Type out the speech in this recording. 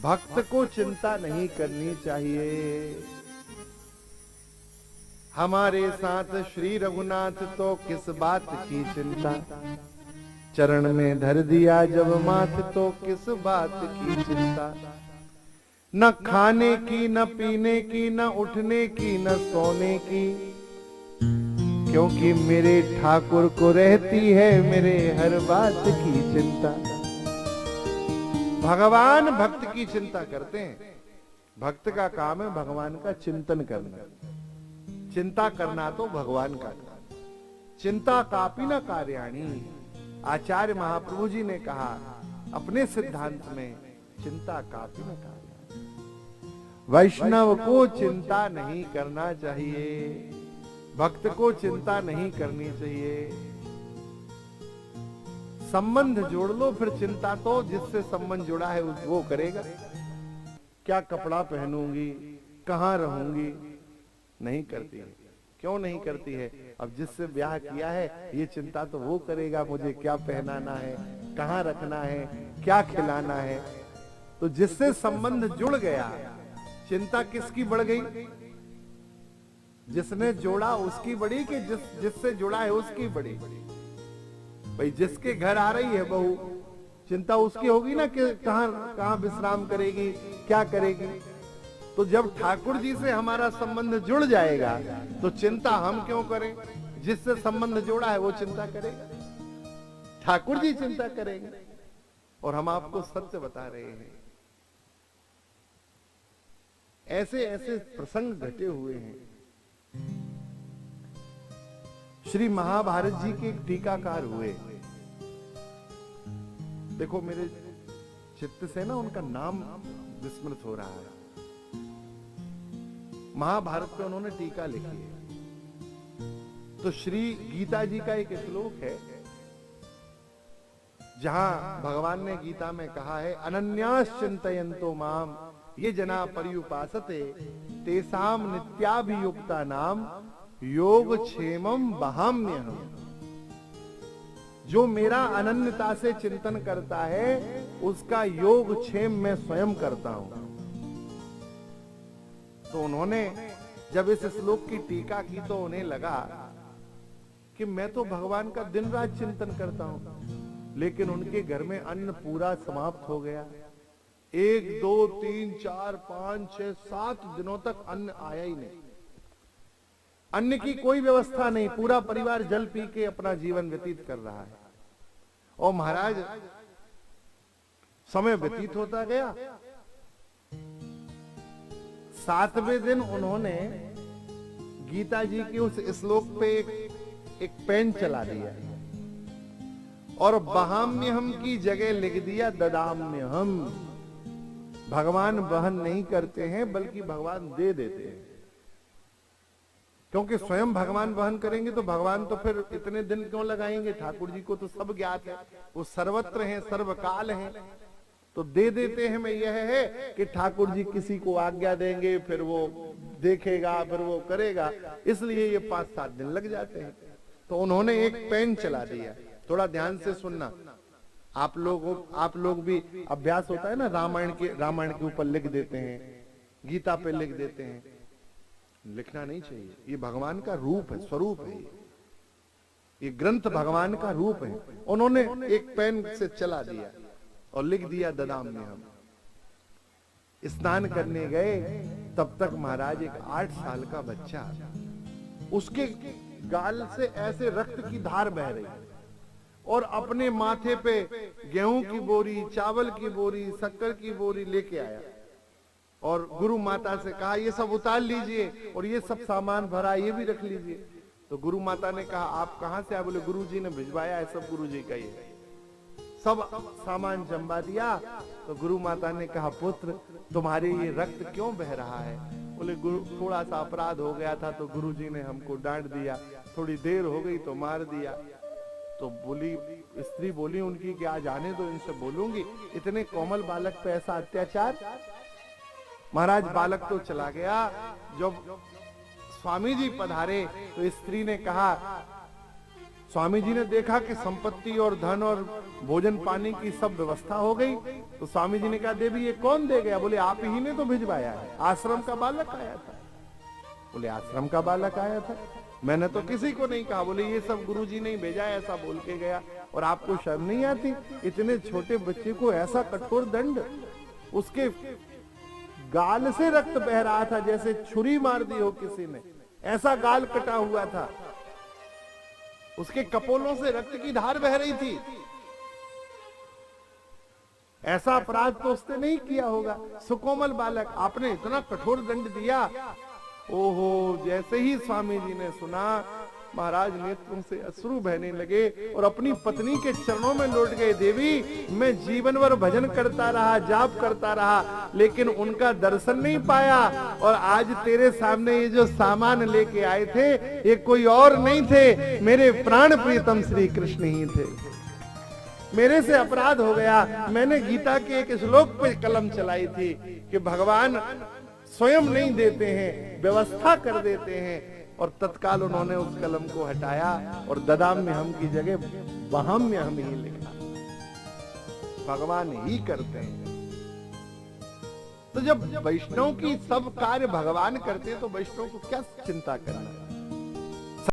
भक्त को चिंता नहीं करनी चाहिए। हमारे साथ श्री रघुनाथ तो किस बात की चिंता, चरण में धर दिया जब माथ तो किस बात की चिंता। न खाने की, न पीने की, न उठने की, न सोने की, क्योंकि मेरे ठाकुर को रहती है मेरे हर बात की चिंता। भगवान भक्त की चिंता करते हैं। भक्त का काम है भगवान का चिंतन करना। चिंता करना तो भगवान का काम। चिंता कापी न कार्याणी। आचार्य महाप्रभु जी ने कहा अपने सिद्धांत में, चिंता कापी न कार्याणी। वैष्णव को चिंता नहीं करना चाहिए, भक्त को चिंता नहीं करनी चाहिए। संबंध जोड़ लो, फिर चिंता तो जिससे संबंध जुड़ा है वो करेगा। क्या कपड़ा पहनूंगी, कहां रहूंगी, नहीं करती है। क्यों नहीं करती है? अब जिससे ब्याह किया है ये चिंता तो वो करेगा, मुझे क्या पहनाना है, कहां रखना है, क्या खिलाना है। तो जिससे संबंध जुड़ गया, चिंता किसकी बढ़ गई? जिसने जोड़ा उसकी बढ़ी कि जिससे जुड़ा है उसकी बढ़ी? भाई जिसके घर आ रही है बहू, चिंता उसकी होगी ना कि कहां विश्राम करेगी, क्या करेगी। तो जब ठाकुर जी से हमारा संबंध जुड़ जाएगा तो चिंता हम क्यों करें? जिससे संबंध जोड़ा है वो चिंता करेगा, ठाकुर जी चिंता करेंगे। और हम आपको सत्य बता रहे हैं, ऐसे ऐसे प्रसंग घटे हुए हैं। श्री महाभारत जी के एक टीकाकार हुए, देखो मेरे चित्त से ना उनका नाम विस्मृत हो रहा है। महाभारत पे उन्होंने टीका लिखी है। तो श्री गीता जी का एक श्लोक है जहां भगवान ने गीता में कहा है, अनन्यास चिंतयन्तो माम ये जना पर्युपासते तेसाम नित्याभियुक्ता नाम योग क्षेमम बहाम्यहम्। जो मेरा अनन्यता से चिंतन करता है उसका योग क्षेम मैं स्वयं करता हूं। तो उन्होंने जब इस श्लोक की टीका की तो उन्हें लगा कि मैं तो भगवान का दिन रात चिंतन करता हूं, लेकिन उनके घर में अन्न पूरा समाप्त हो गया। 1 2 3 4 5 6 7 दिनों तक अन्न आया ही नहीं। अन्न की कोई व्यवस्था नहीं, पूरा परिवार जल पी के अपना जीवन व्यतीत कर रहा है। और महाराज समय व्यतीत होता गया। 7वें दिन उन्होंने गीता जी के उस श्लोक पे एक पेन चला दिया और बहाम्यहम् की जगह लिख दिया ददाम्यहम्। भगवान वहन नहीं करते हैं बल्कि भगवान दे देते हैं। क्योंकि स्वयं भगवान वहन करेंगे तो भगवान तो फिर इतने दिन क्यों लगाएंगे? ठाकुर जी को तो सब ज्ञात है, वो सर्वत्र हैं, सर्वकाल हैं। तो दे देते हैं में यह है कि ठाकुर जी किसी को आज्ञा देंगे, फिर वो देखेगा, फिर वो करेगा, इसलिए ये 5-7 दिन लग जाते हैं। तो उन्होंने एक पेन चला दिया। थोड़ा ध्यान से सुनना, आप लोग भी अभ्यास होता है ना, रामायण के ऊपर लिख देते हैं, गीता पे लिख देते हैं। लिखना नहीं चाहिए, ये भगवान का रूप है, स्वरूप है। ये ग्रंथ भगवान का रूप है। उन्होंने एक पेन से चला दिया और लिख दिया ददाम्यहम्। स्नान करने गए तब तक महाराज एक 8 साल का बच्चा, उसके गाल से ऐसे रक्त की धार बह रही और अपने माथे पे गेहूं की बोरी, चावल की बोरी, शक्कर की बोरी लेके आया और गुरु माता से कहा ये सब उतार लीजिए और ये सब सामान भरा ये भी रख लीजिए। तो गुरु माता ने कहा आप कहां से आए? बोले गुरु जी ने भिजवाया है, सब गुरु जी का ही है। सब सामान जमा दिया तो गुरु माता ने कहा पुत्र तुम्हारे ये रक्त क्यों बह रहा है? बोले गुरु थोड़ा सा अपराध हो गया था तो गुरु जी ने हमको डांट दिया, थोड़ी देर हो गई तो मार दिया। तो बोली स्त्री बोली उनकी कि आज आने दो, इनसे बोलूंगी, इतने कोमल बालक पे ऐसा अत्याचार। महाराज बालक तो चला गया। जब स्वामी जी पधारे तो स्त्री ने कहा स्वामी जी ने देखा कि संपत्ति और धन और भोजन पानी की सब व्यवस्था हो गई, तो स्वामी जी ने कहा देवी ये कौन दे गया? बोले आप ही ने तो भिजवाया है, आश्रम का बालक आया था। बोले आश्रम का बालक आया था, मैंने तो किसी को नहीं कहा। बोले ये सब गुरुजी ने भेजा, ऐसा बोल के गया। और आपको शर्म नहीं आती? इतने छोटे बच्चे को ऐसा कठोर दंड, उसके गाल से रक्त बह रहा था जैसे छुरी मार दी हो किसी ने, ऐसा गाल कटा हुआ था, उसके कपोलों से रक्त की धार बह रही थी। ऐसा अपराध तो उसने नहीं किया होगा। सुकोमल बालक, आपने इतना कठोर दंड दिया। ओहो, जैसे ही स्वामी जी ने सुना, महाराज नेत्रों से अश्रु बहने लगे और अपनी पत्नी के चरणों में लौट गए। देवी, मैं जीवन भर भजन करता रहा, जाप करता रहा, लेकिन उनका दर्शन नहीं पाया। और आज तेरे सामने ये जो सामान लेके आए थे, ये कोई और नहीं थे, मेरे प्राण प्रियतम श्री कृष्ण ही थे। मेरे से अपराध हो गया। मैंने गीता के एक श्लोक पे कलम चलाई थी कि भगवान स्वयं नहीं देते हैं, व्यवस्था कर देते हैं। और तत्काल उन्होंने उस कलम को हटाया और ददाम्य हम की जगह वहाम्य हम ही लिखा। भगवान ही करते हैं। तो जब वैष्णव की सब कार्य भगवान करते हैं, तो वैष्णव को क्या चिंता करना है?